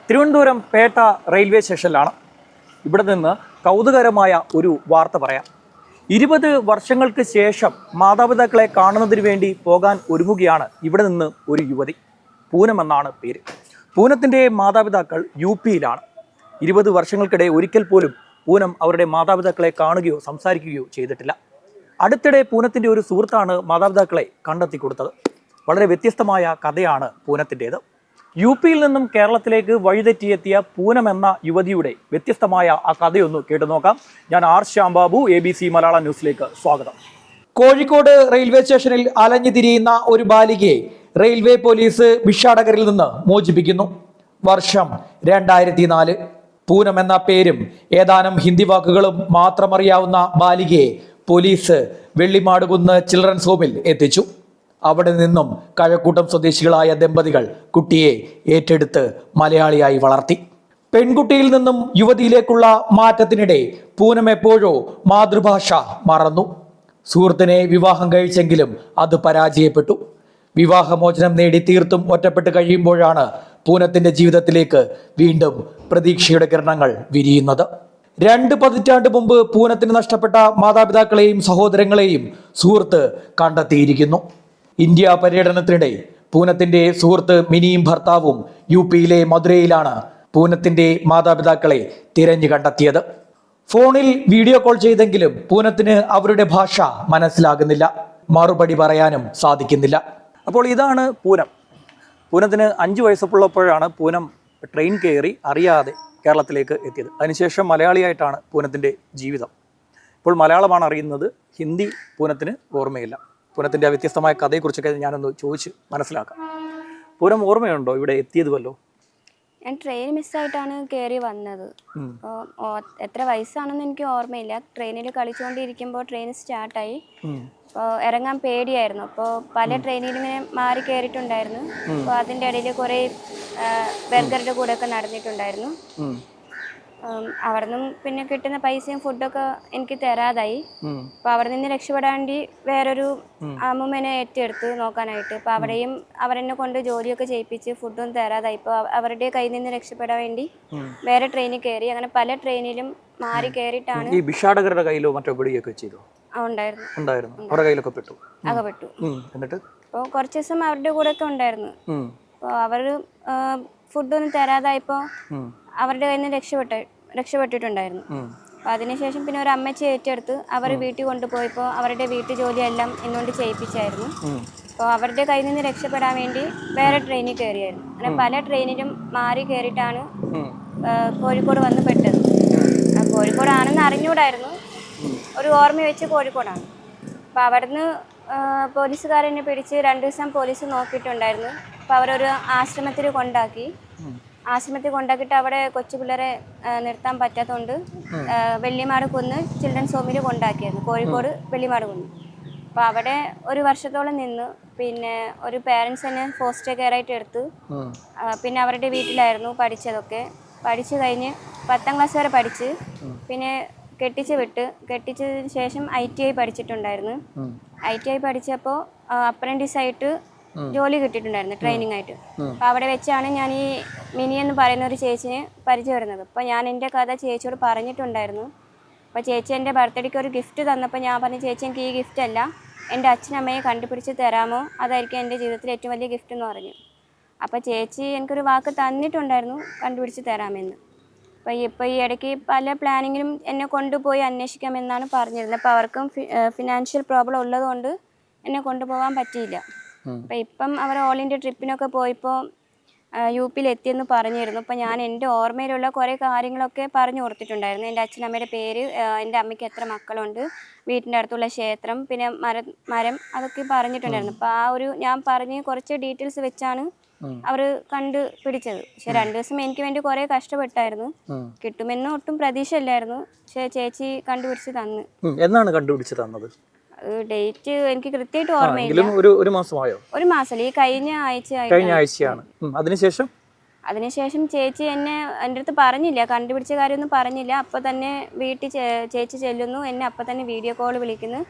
Thiruvananthapuram Pettah railway സ്റ്റേഷനിലാണ്. ഇവിടെ നിന്ന് കൗതുകകരമായ ഒരു വാർത്ത പറയാം. 20 വർഷങ്ങൾക്ക് ശേഷം മാതാപിതാക്കളെ കാണുന്നതിന് വേണ്ടി പോകാൻ ഒരുങ്ങുകയാണ് ഇവിടെ നിന്ന് ഒരു യുവതി. പൂനം എന്നാണ് പേര്. പൂനത്തിൻ്റെ മാതാപിതാക്കൾ UP-യിലാണ്. 20 വർഷങ്ങൾക്കിടെ ഒരിക്കൽ പോലും പൂനം അവരുടെ മാതാപിതാക്കളെ കാണുകയോ സംസാരിക്കുകയോ ചെയ്തിട്ടില്ല. അടുത്തിടെ പൂനത്തിൻ്റെ ഒരു സുഹൃത്താണ് മാതാപിതാക്കളെ കണ്ടെത്തി കൊടുത്തത്. വളരെ വ്യത്യസ്തമായ കഥയാണ് പൂനത്തിൻ്റേത്. UP-യിൽ നിന്നും കേരളത്തിലേക്ക് വഴിതെറ്റിയെത്തിയ പൂനം എന്ന യുവതിയുടെ വ്യത്യസ്തമായ ആ കഥയൊന്ന് കേട്ടു നോക്കാം. ഞാൻ R. ശ്യാംബാബു, ABC മലയാളം ന്യൂസിലേക്ക് സ്വാഗതം. കോഴിക്കോട് റെയിൽവേ സ്റ്റേഷനിൽ അലഞ്ഞു തിരിയുന്ന ഒരു ബാലികയെ റെയിൽവേ പോലീസ് ഭിക്ഷാടകരിൽ നിന്ന് മോചിപ്പിക്കുന്നു. വർഷം 2004. പൂനം എന്ന പേരും ഏതാനും ഹിന്ദി വാക്കുകളും മാത്രമറിയാവുന്ന ബാലികയെ പോലീസ് വെള്ളിമാടുകുന്ന് ചിൽഡ്രൻസ് ഹോമിൽ എത്തിച്ചു. അവിടെ നിന്നും കഴക്കൂട്ടം സ്വദേശികളായ ദമ്പതികൾ കുട്ടിയെ ഏറ്റെടുത്ത് മലയാളിയായി വളർത്തി. പെൺകുട്ടിയിൽ നിന്നും യുവതിയിലേക്കുള്ള മാറ്റത്തിനിടെ പൂനം എപ്പോഴോ മാതൃഭാഷ മറന്നു. സുഹൃത്തിനെ വിവാഹം കഴിച്ചെങ്കിലും അത് പരാജയപ്പെട്ടു. വിവാഹമോചനം നേടി തീർത്തും ഒറ്റപ്പെട്ട് കഴിയുമ്പോഴാണ് പൂനത്തിന്റെ ജീവിതത്തിലേക്ക് വീണ്ടും പ്രതീക്ഷയുടെ കിരണങ്ങൾ വിരിയുന്നത്. 2 പതിറ്റാണ്ട് മുമ്പ് പൂനത്തിന് നഷ്ടപ്പെട്ട മാതാപിതാക്കളെയും സഹോദരങ്ങളെയും സുഹൃത്ത് കണ്ടെത്തിയിരിക്കുന്നു. ഇന്ത്യ പര്യടനത്തിനിടെ പൂനത്തിന്റെ സുഹൃത്ത് മിനിയും ഭർത്താവും UP-യിലെ മധുരയിലാണ് പൂനത്തിന്റെ മാതാപിതാക്കളെ തിരഞ്ഞു കണ്ടെത്തിയത്. ഫോണിൽ വീഡിയോ കോൾ ചെയ്തെങ്കിലും പൂനത്തിന് അവരുടെ ഭാഷ മനസ്സിലാകുന്നില്ല. മറുപടി പറയാനും സാധിക്കുന്നില്ല. അപ്പോൾ ഇതാണ് പൂനം. പൂനത്തിന് 5 വയസ്സുള്ളപ്പോഴാണ് പൂനം ട്രെയിൻ കയറി അറിയാതെ കേരളത്തിലേക്ക് എത്തിയത്. അതിനുശേഷം മലയാളിയായിട്ടാണ് പൂനത്തിൻ്റെ ജീവിതം. ഇപ്പോൾ മലയാളമാണ് അറിയുന്നത്, ഹിന്ദി പൂനത്തിന് ഓർമ്മയില്ല. പൂനത്തിൻ്റെ വ്യത്യസ്തമായ കഥയെക്കുറിച്ചൊക്കെ ഞാനൊന്ന് ചോദിച്ച് മനസ്സിലാക്കാം. പൂനം ഓർമ്മയുണ്ടോ ഇവിടെ എത്തിയത് വല്ലോ? ഞാൻ ട്രെയിൻ മിസ്സായിട്ടാണ് കയറി വന്നത്. അപ്പോൾ എത്ര വയസ്സാണെന്ന് എനിക്ക് ഓർമ്മയില്ല. ട്രെയിനിൽ കളിച്ചുകൊണ്ടിരിക്കുമ്പോൾ ട്രെയിൻ സ്റ്റാർട്ടായി. അപ്പോൾ ഇറങ്ങാൻ പേടിയായിരുന്നു. അപ്പോൾ പല ട്രെയിനിൽ ഇങ്ങനെ മാറി കയറിയിട്ടുണ്ടായിരുന്നു. അപ്പോൾ അതിൻ്റെ ഇടയിൽ കുറേ ബർഗറുടെ കൂടെയൊക്കെ നടന്നിട്ടുണ്ടായിരുന്നു. അവിടെ നിന്നും പിന്നെ കിട്ടുന്ന പൈസയും ഫുഡൊക്കെ എനിക്ക് തരാതായി. അപ്പോൾ അവിടെ നിന്ന് രക്ഷപ്പെടാണ്ടി വേറൊരു അമ്മൂമ്മേനെ ഏറ്റെടുത്ത് നോക്കാനായിട്ട്. അപ്പോൾ അവിടെയും അവരെന്നെ കൊണ്ട് ജോലിയൊക്കെ ചെയ്യിപ്പിച്ച് ഫുഡൊന്നും തരാതായി. ഇപ്പോൾ അവരുടെ കയ്യിൽ നിന്ന് രക്ഷപ്പെടാൻ വേണ്ടി വേറെ ട്രെയിനിൽ കയറി. അങ്ങനെ പല ട്രെയിനിലും മാറി കയറിയിട്ടാണ്. ഈ ഭിക്ഷാടകരുടെ കയ്യിലോ മറ്റോ പിടിയൊക്കെ ചെയ്തോ? ഉണ്ടായിരുന്നു. അവരുടെ കയ്യിലൊക്കെ പെട്ടു. എന്നിട്ട് അപ്പോൾ കുറച്ച് ദിവസം അവരുടെ കൂടെ ഒക്കെ ഉണ്ടായിരുന്നു. അപ്പോൾ അവർ ഫുഡൊന്നും തരാതായപ്പോൾ അവരുടെ കയ്യിൽ നിന്ന് രക്ഷപ്പെട്ടിട്ടുണ്ടായിരുന്നു. അപ്പോൾ അതിനുശേഷം പിന്നെ ഒരു അമ്മച്ചി ഏറ്റെടുത്ത് അവർ വീട്ടിൽ കൊണ്ടുപോയപ്പോൾ അവരുടെ വീട്ടു ജോലിയെല്ലാം എന്നോണ്ട് ചെയ്യിപ്പിച്ചായിരുന്നു. അപ്പോൾ അവരുടെ കയ്യിൽ നിന്ന് രക്ഷപ്പെടാൻ വേണ്ടി വേറെ ട്രെയിനിൽ കയറിയായിരുന്നു. അങ്ങനെ പല ട്രെയിനിലും മാറി കയറിയിട്ടാണ് കോഴിക്കോട് വന്ന് പെട്ടത്. കോഴിക്കോടാണെന്ന് അറിഞ്ഞൂടായിരുന്നു. ഒരു ഓർമ്മ വെച്ച് കോഴിക്കോടാണ്. അപ്പോൾ അവിടുന്ന് പോലീസുകാരെന്നെ പിടിച്ച് 2 ദിവസം പോലീസ് നോക്കിയിട്ടുണ്ടായിരുന്നു. അപ്പോൾ അവരൊരു ആശ്രമത്തിൽ കൊണ്ടാക്കിയിട്ട് അവിടെ കൊച്ചു പിള്ളേരെ നിർത്താൻ പറ്റാത്തതുകൊണ്ട് വെള്ളിമാട് കുന്ന് ചിൽഡ്രൻസ് ഹോമിൽ കൊണ്ടാക്കിയായിരുന്നു. കോഴിക്കോട് വെള്ളിമാട് കുന്ന്. അപ്പോൾ അവിടെ 1 വർഷത്തോളം നിന്ന് പിന്നെ ഒരു പേരൻസ് തന്നെ ഫോസ്റ്റർ കെയർ ആയിട്ട് എടുത്ത് പിന്നെ അവരുടെ വീട്ടിലായിരുന്നു പഠിച്ചതൊക്കെ. പഠിച്ചു കഴിഞ്ഞ് 10ാം ക്ലാസ് വരെ പഠിച്ച് പിന്നെ കെട്ടിച്ചതിന് ശേഷം ITI പഠിച്ചിട്ടുണ്ടായിരുന്നു. ITI പഠിച്ചപ്പോൾ അപ്രൻറ്റീസായിട്ട് ജോലി കിട്ടിയിട്ടുണ്ടായിരുന്നു ട്രെയിനിങ് ആയിട്ട്. അപ്പോൾ അവിടെ വെച്ചാണ് ഞാൻ ഈ മിനി എന്ന് പറയുന്ന ഒരു ചേച്ചിനെ പരിചയം വരുന്നത്. അപ്പോൾ ഞാൻ എൻ്റെ കഥ ചേച്ചിയോട് പറഞ്ഞിട്ടുണ്ടായിരുന്നു. അപ്പോൾ ചേച്ചി എൻ്റെ ബർത്ത്ഡേക്ക് ഒരു ഗിഫ്റ്റ് തന്നപ്പോൾ ഞാൻ പറഞ്ഞു, ചേച്ചി എനിക്ക് ഈ ഗിഫ്റ്റ് അല്ല, എൻ്റെ അച്ഛനമ്മയെ കണ്ടുപിടിച്ച് തരാമോ, അതായിരിക്കും എൻ്റെ ജീവിതത്തിലെ ഏറ്റവും വലിയ ഗിഫ്റ്റ് എന്ന് പറഞ്ഞു. അപ്പോൾ ചേച്ചി എനിക്കൊരു വാക്ക് തന്നിട്ടുണ്ടായിരുന്നു, കണ്ടുപിടിച്ച് തരാമെന്ന്. അപ്പോൾ ഈ ഇടയ്ക്ക് പല പ്ലാനിങ്ങിലും എന്നെ കൊണ്ടുപോയി അന്വേഷിക്കാമെന്നാണ് പറഞ്ഞിരുന്നത്. അപ്പോൾ അവർക്കും ഫിനാൻഷ്യൽ പ്രോബ്ലം ഉള്ളതുകൊണ്ട് എന്നെ കൊണ്ടുപോകാൻ പറ്റിയില്ല. അപ്പോൾ ഇപ്പം അവർ ഓൾ ഇന്ത്യ ട്രിപ്പിനൊക്കെ പോയപ്പോൾ UP-യിൽ എത്തിയെന്ന് പറഞ്ഞിരുന്നു. അപ്പോൾ ഞാൻ എൻ്റെ ഓർമ്മയിലുള്ള കുറേ കാര്യങ്ങളൊക്കെ പറഞ്ഞു കൊടുത്തിട്ടുണ്ടായിരുന്നു. എൻ്റെ അച്ഛനമ്മയുടെ പേര്, എൻ്റെ അമ്മയ്ക്ക് എത്ര മക്കളുണ്ട്, വീട്ടിൻ്റെ അടുത്തുള്ള ക്ഷേത്രം, പിന്നെ മരം അതൊക്കെ പറഞ്ഞിട്ടുണ്ടായിരുന്നു. അപ്പോൾ ഞാൻ പറഞ്ഞ് കുറച്ച് ഡീറ്റെയിൽസ് വെച്ചാണ് അവർ കണ്ടുപിടിച്ചത്. പക്ഷെ 2 ദിവസം എനിക്ക് വേണ്ടി കുറേ കഷ്ടപ്പെട്ടായിരുന്നു. കിട്ടുമെന്ന് ഒട്ടും പ്രതീക്ഷയില്ലായിരുന്നു. പക്ഷെ ചേച്ചി കണ്ടുപിടിച്ച് തന്നു. എന്നാണ് കണ്ടുപിടിച്ച് തന്നത്? ഡേറ്റ് എനിക്ക് കൃത്യമായിട്ട് ഓർമ്മയില്ല. ഒരു മാസം ഈ കഴിഞ്ഞ ആഴ്ചയാണ്. അതിനുശേഷം ചേച്ചി എൻ്റെ അടുത്ത് പറഞ്ഞില്ല, കണ്ടുപിടിച്ച കാര്യമൊന്നും പറഞ്ഞില്ല. അപ്പോൾ തന്നെ വീട്ടിൽ ചേച്ചി ചെല്ലുന്നു, എന്നെ അപ്പോൾ തന്നെ വീഡിയോ കോൾ വിളിക്കുന്നു,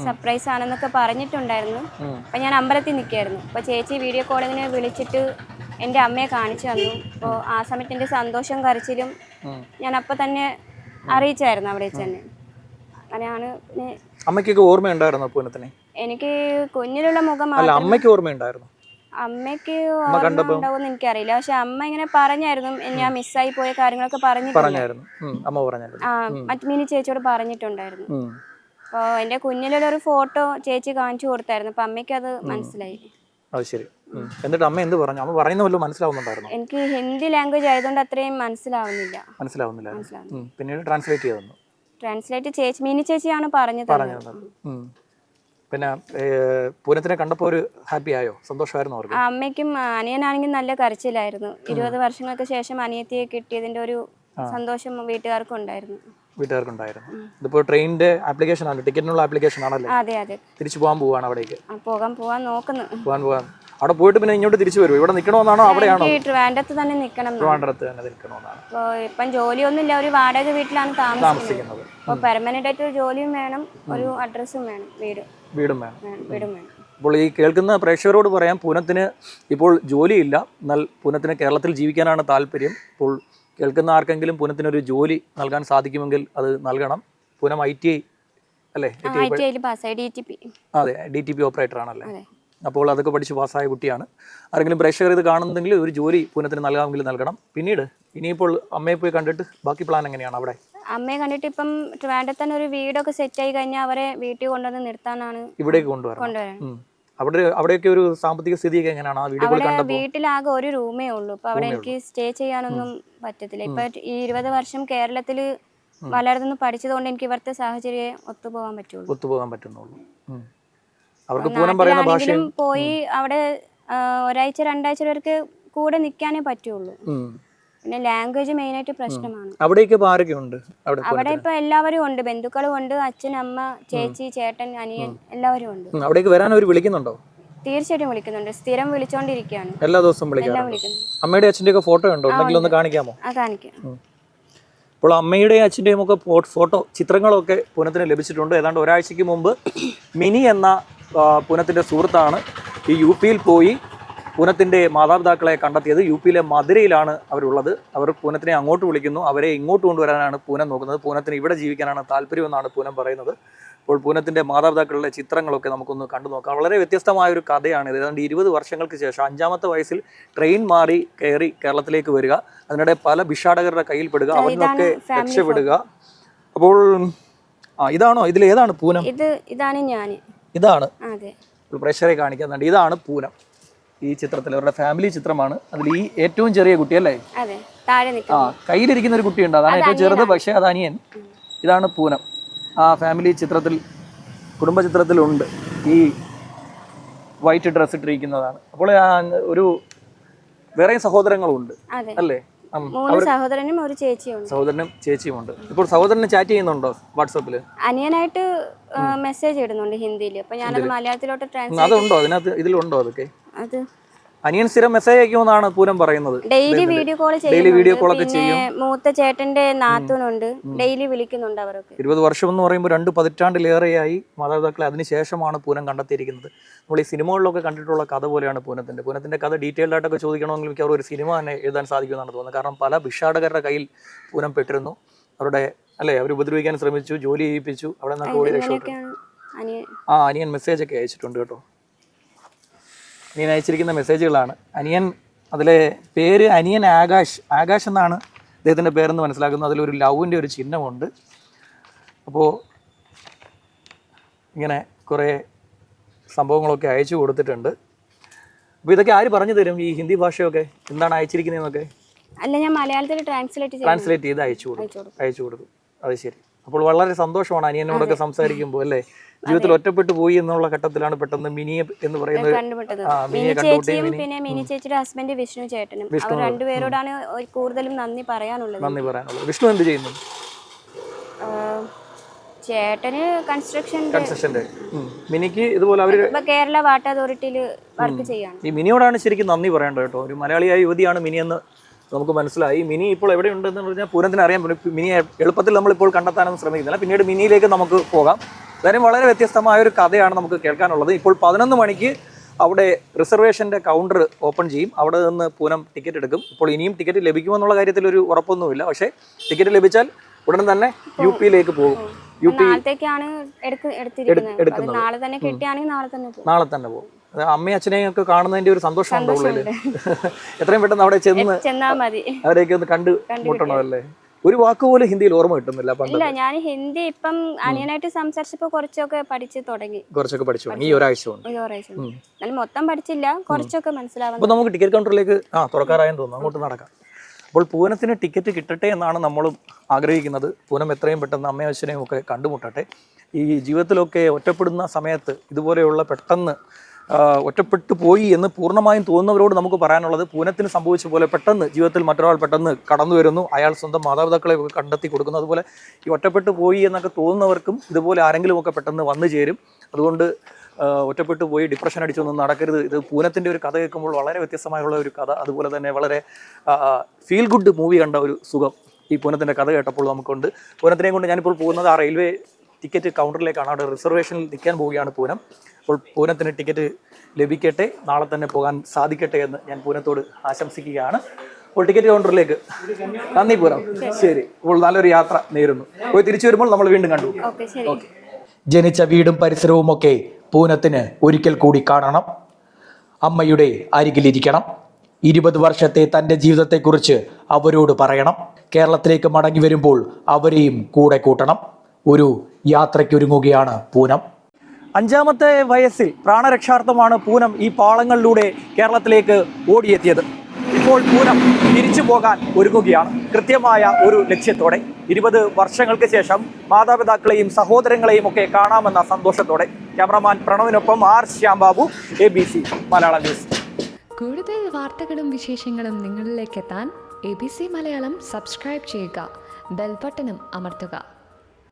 സർപ്രൈസ് ആണെന്നൊക്കെ പറഞ്ഞിട്ടുണ്ടായിരുന്നു. അപ്പം ഞാൻ അമ്പലത്തിൽ നിൽക്കുകയായിരുന്നു. അപ്പോൾ ചേച്ചി വീഡിയോ കോളിങ്ങിന് വിളിച്ചിട്ട് എൻ്റെ അമ്മയെ കാണിച്ചു തന്നു. അപ്പോൾ ആ സമയത്ത് എൻ്റെ സന്തോഷം കരച്ചിലും ഞാൻ അപ്പം തന്നെ അറിയിച്ചായിരുന്നു അവിടെ വെച്ച് തന്നെ. അങ്ങനെയാണ്. പിന്നെ അമ്മയ്ക്കൊക്കെ ഓർമ്മയുണ്ടായിരുന്നോ പൂനത്തിനെ? എനിക്ക് കുഞ്ഞിലുള്ള മുഖം അല്ല, അമ്മയ്ക്ക് ഓർമ്മയുണ്ടായിരുന്നു? അമ്മയ്ക്ക് ഓർമ്മ ഉണ്ടാവുമെന്ന് എനിക്കറിയില്ല. പക്ഷെ അമ്മ ഇങ്ങനെ പറഞ്ഞായിരുന്നു, ഞാൻ മിസ്സായി പോയ കാര്യങ്ങളൊക്കെ പറഞ്ഞായിരുന്നു. അമ്മ പറഞ്ഞായിരുന്നു. മറ്റു മിനി ചേച്ചിയോട് പറഞ്ഞിട്ടുണ്ടായിരുന്നു. അപ്പോൾ എൻ്റെ കുഞ്ഞിലുള്ള ഒരു ഫോട്ടോ ചേച്ചി കാണിച്ചു കൊടുത്തായിരുന്നു. അപ്പം അമ്മയ്ക്ക് അത് മനസ്സിലായി. അത് ശരി. എന്നിട്ട് അമ്മ എന്ത് പറഞ്ഞു? അമ്മ പറയുന്ന വല്ലതും മനസ്സിലാവുന്നുണ്ടായിരുന്നു? എനിക്ക് ഹിന്ദി ലാംഗ്വേജ് ആയതുകൊണ്ട് അത്രയും മനസ്സിലാവുന്നില്ല. പിന്നീട് ട്രാൻസ്ലേറ്റ് ചെയ്തു. ട്രാൻസ്ലേറ്റ് മിനി ചേച്ചിയാണ് പറഞ്ഞത്. പിന്നെ പൂനത്തിനെ കണ്ടപ്പോൾ ഒരു ഹാപ്പി ആയോ? സന്തോഷമായിരുന്നു അവർക്ക്? അമ്മയ്ക്കും അനിയനാണെങ്കിൽ നല്ല കരച്ചിലായിരുന്നു. 20 വർഷങ്ങൾക്ക് ശേഷം അനിയത്തിയെ കിട്ടിയതിന്റെ ഒരു സന്തോഷം വീട്ടുകാർക്കും ഉണ്ടായിരുന്നു. ഇതിപ്പോൾ ട്രെയിനിന്റെ ആപ്ലിക്കേഷൻ ആണ്, ടിക്കറ്റിനുള്ള ആപ്ലിക്കേഷൻ ആണല്ലേ? അതെ അതെ. തിരിച്ചു പോകാൻ അവിടേക്ക് പോകാൻ നോക്കുന്നു. അവിടെ പോയിട്ട് പിന്നെ ഇങ്ങോട്ട് തിരിച്ചു വരും? ഇവിടെ നിൽക്കണമെന്നാണോ? അവിടെയാണോ? ട്രിവാൻഡ്രത്ത് തന്നെ നിൽക്കണം. ഇപ്പം ജോലിയൊന്നുമില്ല, ഒരു വാടക വീട്ടിലാണ് താമസിക്കുന്നത്. അപ്പോൾ പെർമനന്റ് ആയിട്ട് ഒരു ജോലിയും വേണം, ഒരു അഡ്രസ്സും വേണം, വീടും വേണം. അപ്പോൾ ഈ കേൾക്കുന്ന പ്രേക്ഷകരോട് പറയാം, പൂനത്തിന് ഇപ്പോൾ ജോലിയില്ല, എന്നാൽ പൂനത്തിന് കേരളത്തിൽ ജീവിക്കാനാണ് താല്പര്യം. ഇപ്പോൾ കേൾക്കുന്ന ആർക്കെങ്കിലും പൂനത്തിനൊരു ജോലി നൽകാൻ സാധിക്കുമെങ്കിൽ അത് നൽകണം. പൂനം ITI അല്ലേ? അതെ, DTP ഓപ്പറേറ്റർ ആണല്ലേ? അപ്പോൾ അതൊക്കെ പഠിച്ച് പാസ്സായ കുട്ടിയാണ്. ആരെങ്കിലും പ്രേക്ഷകർ ഇത് കാണുന്നുണ്ടെങ്കിൽ ഒരു ജോലി പൂനത്തിന് നൽകാമെങ്കിൽ നൽകണം. പിന്നീട് ഇനിയിപ്പോൾ അമ്മയെ പോയി കണ്ടിട്ട് ബാക്കി പ്ലാൻ എങ്ങനെയാണ്? അവിടെ അമ്മയെ കണ്ടിട്ട് ഇപ്പം ട്രിവാൻഡ്രത്ത് തന്നെ ഒരു വീടൊക്കെ സെറ്റ് ആയി കഴിഞ്ഞാൽ അവരെ വീട്ടിൽ കൊണ്ടുവന്ന് നിർത്താനാണ്. ഇവിടേക്ക് കൊണ്ടുവരാൻ. അവിടെയൊക്കെ ഒരു സാമ്പത്തിക സ്ഥിതിയൊക്കെ എങ്ങനെയാണ്? വീട്ടിലാകെ ഒരു റൂമേ ഉള്ളൂ. ഇപ്പൊ അവിടെ എനിക്ക് സ്റ്റേ ചെയ്യാനൊന്നും പറ്റത്തില്ല. ഇപ്പൊ ഈ 20 വർഷം കേരളത്തില് വളർന്നു പഠിച്ചതുകൊണ്ട് എനിക്ക് ഇവിടുത്തെ സാഹചര്യം ഒത്തുപോകാൻ പറ്റുന്നുള്ളൂ. നാട്ടിലാണെങ്കിലും പോയി അവിടെ ഒരാഴ്ച 2 ആഴ്ച വരെ കൂടെ നിൽക്കാനേ പറ്റുള്ളൂ. പിന്നെ ലാംഗ്വേജ് മെയിൻ ആയിട്ട് പ്രശ്നമാണ്. അവിടെ ഇപ്പൊ എല്ലാവരും ഉണ്ട്, ബന്ധുക്കളും ഉണ്ട്, അച്ഛൻ, അമ്മ, ചേച്ചി, ചേട്ടൻ, അനിയൻ എല്ലാവരും ഉണ്ട്. അവിടേക്ക് വരാൻ അവർ വിളിക്കുന്നുണ്ടോ? തീർച്ചയായിട്ടും വിളിക്കുന്നുണ്ട്. സ്ഥിരം വിളിച്ചോണ്ടിരിക്കുകയാണ്. എല്ലാ ദിവസവും വിളിക്കുന്നു. അമ്മയുടെ അച്ഛൻ്റെ ഒക്കെ ഫോട്ടോ ഉണ്ടോ? ഒന്ന് കാണിക്കാമോ? കാണിക്കാം. അപ്പോൾ അമ്മയുടെയും അച്ഛൻ്റെയും ഒക്കെ ഫോട്ടോ ചിത്രങ്ങളൊക്കെ പൂനത്തിന് ലഭിച്ചിട്ടുണ്ട്. ഏതാണ്ട് ഒരാഴ്ചയ്ക്ക് മുമ്പ് മിനി എന്ന പൂനത്തിൻ്റെ സുഹൃത്താണ് ഈ UP പോയി പൂനത്തിൻ്റെ മാതാപിതാക്കളെ കണ്ടെത്തിയത്. UP മധുരയിലാണ് അവരുള്ളത്. അവർ പൂനത്തിനെ അങ്ങോട്ട് വിളിക്കുന്നു, അവരെ ഇങ്ങോട്ട് കൊണ്ടുവരാനാണ് പൂനം നോക്കുന്നത്. പൂനത്തിന് ഇവിടെ ജീവിക്കാനാണ് താല്പര്യമെന്നാണ് പൂനം പറയുന്നത്. അപ്പോൾ പൂനത്തിൻ്റെ മാതാപിതാക്കളുടെ ചിത്രങ്ങളൊക്കെ നമുക്കൊന്ന് കണ്ടു നോക്കാം. വളരെ വ്യത്യസ്തമായൊരു കഥയാണ് ഇത്. ഏതാണ്ട് 20 വർഷങ്ങൾക്ക് ശേഷം 5ാമത്തെ വയസ്സിൽ ട്രെയിൻ മാറി കയറി കേരളത്തിലേക്ക് വരിക, അതിനിടെ പല ഭിക്ഷാടകരുടെ കയ്യിൽപ്പെടുക, അവരിലൊക്കെ രക്ഷപ്പെടുക. അപ്പോൾ ഇതാണോ? ഇതിലേതാണ് പൂനം? ഇതാണ് പ്രേക്ഷകരെ കാണിക്കുന്നുണ്ട്. ഇതാണ് പൂനം. ഈ ചിത്രത്തിൽ അവരുടെ ഫാമിലി ചിത്രമാണ്. അതിൽ ഈ ഏറ്റവും ചെറിയ കുട്ടി അല്ലേ? കയ്യിലിരിക്കുന്ന ഒരു കുട്ടിയുണ്ട്, അതാണ് ഏറ്റവും ചെറുത്. പക്ഷേ അത് അനിയൻ. ഇതാണ് പൂനം. ആ ഫാമിലി ചിത്രത്തിൽ, കുടുംബ ചിത്രത്തിലുണ്ട്. ഈ വൈറ്റ് ഡ്രസ് ഇട്ടിരിക്കുന്നതാണ്. അപ്പോൾ ഒരു വേറെ സഹോദരങ്ങളുണ്ട് അല്ലേ? സഹോദരനും ചേച്ചിയുമുണ്ട്. ഇപ്പോൾ സഹോദരന് ചാറ്റ് ചെയ്യുന്നുണ്ടോ വാട്സാപ്പിൽ? അനിയനായിട്ട് മെസ്സേജ് ഇടുന്നുണ്ട് ഹിന്ദിയിൽ. അപ്പൊ ഞാനത് മലയാളത്തിലോട്ട് ട്രാൻസ്ലേറ്റ്. അതുണ്ടോ അതിനകത്ത്? ഇതിലുണ്ടോ അതൊക്കെ? അനിയൻ സ്ഥിരം മെസ്സേജ് അയക്കുമെന്നാണ് പൂനം പറയുന്നത്. ഡെയിലി വീഡിയോ കോൾ ഒക്കെ ചെയ്യും. മൂത്ത ചേട്ടന്റെ നാത്തൂനുണ്ട്, ഡെയിലി വിളിക്കുന്നുണ്ട് അവരൊക്കെ. 20 വർഷം എന്ന് പറയുമ്പോൾ 2 പതിറ്റാണ്ടിലേറെയായി മാതാപിതാക്കളെ അതിനുശേഷമാണ് പൂനം കണ്ടെത്തിയിരിക്കുന്നത്. നമ്മൾ ഈ സിനിമകളിലൊക്കെ കണ്ടിട്ടുള്ള കഥ പോലെയാണ് പൂനത്തിന്റെ കഥ. ഡീറ്റെയിൽഡ് ആയിട്ടൊക്കെ ചോദിക്കണമെങ്കിൽ മിക്കവാറും ഒരു സിനിമ തന്നെ എഴുതാൻ സാധിക്കുമെന്നാണ് തോന്നുന്നത്. കാരണം പല ഭിക്ഷാടകരുടെ കയ്യിൽ പൂനം പെട്ടിരുന്നു. അവർ ഉപദ്രവിക്കാൻ ശ്രമിച്ചു, ജോലി ചെയ്യിപ്പിച്ചു, അവിടെ നിന്നൊക്കെ ഓടി രക്ഷപ്പെട്ടു. അനിയൻ മെസ്സേജ് ഒക്കെ അയച്ചിട്ടുണ്ട് കേട്ടോ. അനിയൻ അയച്ചിരിക്കുന്ന മെസ്സേജുകളാണ്. അനിയൻ, അതിലെ പേര് അനിയൻ ആകാശ് എന്നാണ് അദ്ദേഹത്തിൻ്റെ പേരെന്ന് മനസ്സിലാക്കുന്നു. അതിലൊരു ലവിൻ്റെ ഒരു ചിഹ്നമുണ്ട്. അപ്പോൾ ഇങ്ങനെ കുറേ സംഭവങ്ങളൊക്കെ അയച്ചു കൊടുത്തിട്ടുണ്ട്. അപ്പോൾ ഇതൊക്കെ ആര് പറഞ്ഞു തരും? ഈ ഹിന്ദി ഭാഷയൊക്കെ എന്താണ് അയച്ചിരിക്കുന്നതെന്നൊക്കെ? അല്ല, ഞാൻ മലയാളത്തിൽ ട്രാൻസ്ലേറ്റ് ചെയ്ത് അയച്ചു കൊടുക്കും. അത് ശരി. അപ്പോൾ വളരെ സന്തോഷമാണ് അനിയനോടൊക്കെ സംസാരിക്കുമ്പോൾ അല്ലേ? ജീവിതത്തിൽ ഒറ്റപ്പെട്ടു പോയി എന്നുള്ള ഘട്ടത്തിലാണ് പെട്ടെന്ന് മിനിയെ എന്ന് പറയുന്നത്. പിന്നെ മിനി ചേച്ചിയുടെ ഹസ്ബൻഡ് വിഷ്ണു ചേട്ടനും, അവർ രണ്ടുപേരോടാണ് കൂടുതലും നന്ദി പറയാനുള്ളത്. വിഷ്ണു എന്ത് ചെയ്യുന്നു? ചേട്ടന് കൺസ്ട്രക്ഷൻ. മിനിക്ക് ഇതുപോലെ അവര് കേരള വാട്ടർ അതോറിറ്റിയിൽ വർക്ക് ചെയ്യാണ്. ഈ മിനിയോടാണ് ശരിക്കും നന്ദി പറയേണ്ടത് കേട്ടോ. ഒരു മലയാളിയായ യുവതിയാണ് മിനി എന്ന് നമുക്ക് മനസ്സിലായി. മിനി ഇപ്പോൾ എവിടെയുണ്ടെന്ന് പറഞ്ഞാൽ പൂരത്തിന് അറിയാൻ പറ്റും. മിനിയെ എളുപ്പത്തിൽ നമ്മളിപ്പോൾ കണ്ടെത്താനൊന്നും ശ്രമിക്കുന്നില്ല. പിന്നീട് മിനിയിലേക്ക് നമുക്ക് പോകാം. എന്തായാലും വളരെ വ്യത്യസ്തമായ ഒരു കഥയാണ് നമുക്ക് കേൾക്കാനുള്ളത്. ഇപ്പോൾ 11 മണിക്ക് അവിടെ റിസർവേഷൻ്റെ കൗണ്ടർ ഓപ്പൺ ചെയ്യും. അവിടെ നിന്ന് പൂനം ടിക്കറ്റ് എടുക്കും. ഇപ്പോൾ ഇനിയും ടിക്കറ്റ് ലഭിക്കുമെന്നുള്ള കാര്യത്തിൽ ഒരു ഉറപ്പൊന്നുമില്ല. പക്ഷേ ടിക്കറ്റ് ലഭിച്ചാൽ ഉടൻ തന്നെ UP-യിലേക്ക് പോകും. നാളത്തേക്കാണ് എടുത്തിരിക്കുന്നത്. നാളെ തന്നെ കിട്ടിയാണെങ്കിൽ നാളെ തന്നെ പോകും. അമ്മയും അച്ഛനെയും ഒക്കെ കാണുന്നതിന്റെ ഒരു സന്തോഷമുണ്ടോ ഉള്ളില്? എത്രയും പെട്ടെന്ന് അവിടെ ചെന്നാൽ മതി. അവരെയൊക്കെ ഒന്ന് കണ്ടുമുട്ടണമല്ലേ? ഒരു വാക്ക് പോലും ഹിന്ദിയിൽ ഓർമ്മ കിട്ടുന്നില്ല. ഇല്ല, ഞാൻ ഹിന്ദി ഇപ്പം അനിയനായിട്ട് സംസാരിച്ചപ്പോ കുറച്ചൊക്കെ പഠിച്ചു തുടങ്ങി. ഈ ഒരാഴ്ച കൊണ്ട്. എന്നാലും മൊത്തം പഠിച്ചില്ല, കുറച്ചൊക്കെ മനസ്സിലാവുന്നു. അപ്പോൾ നമുക്ക് ടിക്കറ്റ് കൗണ്ടറിലേക്ക് തുറക്കാറായെന്ന് തോന്നുന്നു. അങ്ങോട്ട് നടക്കാം. അപ്പോൾ പൂനത്തിന് ടിക്കറ്റ് കിട്ടട്ടെ എന്നാണ് നമ്മളും ആഗ്രഹിക്കുന്നത്. പൂനം എത്രയും പെട്ടെന്ന് അമ്മയും അച്ഛനെയും ഒക്കെ കണ്ടുമുട്ടട്ടെ. ഈ ജീവിതത്തിലൊക്കെ ഒറ്റപ്പെടുന്ന സമയത്ത് ഇതുപോലെയുള്ള പെട്ടെന്ന് ഒറ്റപ്പെട്ടു പോയി എന്ന് പൂർണ്ണമായും തോന്നുന്നവരോട് നമുക്ക് പറയാനുള്ളത്, പൂനത്തിന് സംഭവിച്ച പോലെ പെട്ടെന്ന് ജീവിതത്തിൽ മറ്റൊരാൾ പെട്ടെന്ന് കടന്നു വരുന്നു, അയാൾ സ്വന്തം മാതാപിതാക്കളെ കണ്ടെത്തി കൊടുക്കുന്നു. അതുപോലെ ഈ ഒറ്റപ്പെട്ടു പോയി എന്നൊക്കെ തോന്നുന്നവർക്കും ഇതുപോലെ ആരെങ്കിലുമൊക്കെ പെട്ടെന്ന് വന്നു ചേരും. അതുകൊണ്ട് ഒറ്റപ്പെട്ടു പോയി ഡിപ്രഷൻ അടിച്ചൊന്നും നടക്കരുത്. ഇത് പൂനത്തിൻ്റെ ഒരു കഥ കേൾക്കുമ്പോൾ വളരെ വ്യത്യസ്തമായുള്ള ഒരു കഥ, അതുപോലെ തന്നെ വളരെ ഫീൽ ഗുഡ് മൂവി കണ്ട ഒരു സുഖം ഈ പൂനത്തിൻ്റെ കഥ കേട്ടപ്പോൾ നമുക്കുണ്ട്. പൂനത്തിനെയും കൊണ്ട് ഞാനിപ്പോൾ പോകുന്നത് ആ റെയിൽവേ ടിക്കറ്റ് കൗണ്ടറിലേക്കാണ്. അവിടെ റിസർവേഷനിൽ നിൽക്കാൻ പോവുകയാണ് പൂനം. അപ്പോൾ പൂനത്തിന് ടിക്കറ്റ് ലഭിക്കട്ടെ, നാളെ തന്നെ പോകാൻ സാധിക്കട്ടെ എന്ന് ഞാൻ പൂനത്തോട് ആശംസിക്കുകയാണ്. അപ്പോൾ ടിക്കറ്റ് കൗണ്ടറിലേക്ക് നന്ദി പൂനം. ശരി, അപ്പോൾ നല്ലൊരു യാത്ര നേരുന്നു. പോയി തിരിച്ചു വരുമ്പോൾ നമ്മൾ വീണ്ടും കണ്ടു. ഓക്കെ. ജനിച്ച വീടും പരിസരവും ഒക്കെ പൂനത്തിന് ഒരിക്കൽ കൂടി കാണണം. അമ്മയുടെ അരികിലിരിക്കണം. 20 വർഷത്തെ തൻ്റെ ജീവിതത്തെക്കുറിച്ച് അവരോട് പറയണം. കേരളത്തിലേക്ക് മടങ്ങി വരുമ്പോൾ അവരെയും കൂടെ കൂട്ടണം. ഒരു യാത്രയ്ക്കൊരുങ്ങുകയാണ് പൂനം. 5ാമത്തെ വയസ്സിൽ പ്രാണരക്ഷാർത്ഥമാണ് പൂനം ഈ പാളങ്ങളിലൂടെ കേരളത്തിലേക്ക് ഓടിയെത്തിയത്. ഇപ്പോൾ പൂനം തിരിച്ചു പോകാൻ ഒരുങ്ങുകയാണ് കൃത്യമായ ഒരു ലക്ഷ്യത്തോടെ. 20 വർഷങ്ങൾക്ക് ശേഷം മാതാപിതാക്കളെയും സഹോദരങ്ങളെയും ഒക്കെ കാണാമെന്ന സന്തോഷത്തോടെ. ക്യാമറമാൻ പ്രണവിനൊപ്പം R Shyambabu, ABC Malayalam news. കൂടുതൽ വാർത്തകളും വിശേഷങ്ങളും നിങ്ങളിലേക്ക് എത്താൻ ABC മലയാളം സബ്സ്ക്രൈബ് ചെയ്യുക, ബെൽ ബട്ടണും അമർത്തുക.